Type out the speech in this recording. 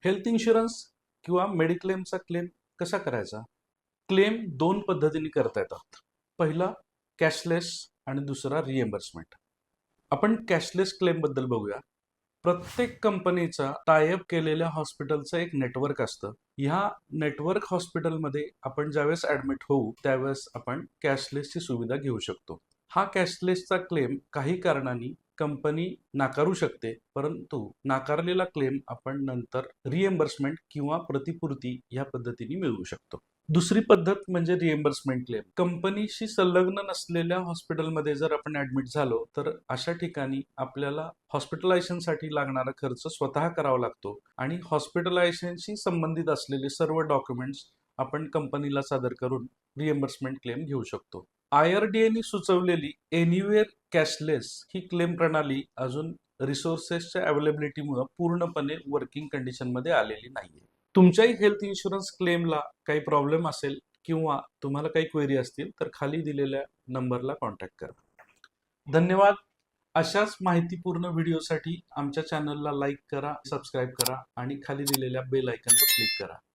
Health insurance किंवा मेडिक्लेमचा claim कसा करायचा? क्लेम दोन पद्धतीने करता येतात. पहिला कॅशलेस आणि दुसरा रिएम्बर्समेंट. आपण कॅशलेस क्लेम बद्दल बघूया. प्रत्येक कंपनीचा टायअप केलेल्या हॉस्पिटलचं एक नेटवर्क असतं. ह्या नेटवर्क हॉस्पिटलमध्ये आपण ज्यावेळेस ऍडमिट होऊ त्यावेळेस आपण कॅशलेसची सुविधा घेऊ शकतो. हा कॅशलेसचा क्लेम काही कारणांनी कंपनी नाकारू शकते, परंतु नाकारलेला क्लेम आपण नंतर रिएम्बर्समेंट किंवा प्रतिपूर्ती ह्या पद्धतीने मिळवू शकतो. दुसरी पद्धत म्हणजे रिएम्बर्समेंट क्लेम. कंपनीशी संलग्न नसलेल्या हॉस्पिटलमध्ये जर आपण ऍडमिट झालो तर अशा ठिकाणी आपल्याला हॉस्पिटलायझेशनसाठी लागणारा खर्च स्वतः करावा लागतो आणि हॉस्पिटलायझेशनशी संबंधित असलेले सर्व डॉक्युमेंट्स आपण कंपनीला सादर करून रिएम्बर्समेंट क्लेम घेऊ शकतो. IRDAने सुचवलेली एनिवेअर कॅशलेस ही क्लेम प्रणाली अजून रिसोर्सेसच्या अवेलेबिलिटीमुळे पूर्णपणे वर्किंग कंडिशनमध्ये आलेली नाहीये. तुमच्याही हेल्थ इन्शुरन्स क्लेमला काही प्रॉब्लेम असेल किंवा तुम्हाला काही क्वेरी असतील तर खाली दिलेल्या नंबरला कॉन्टॅक्ट करा. धन्यवाद. अशाच माहितीपूर्ण व्हिडिओसाठी आमच्या चॅनलला लाईक करा, सबस्क्राईब करा आणि खाली दिलेल्या बेल आयकॉनवर क्लिक करा.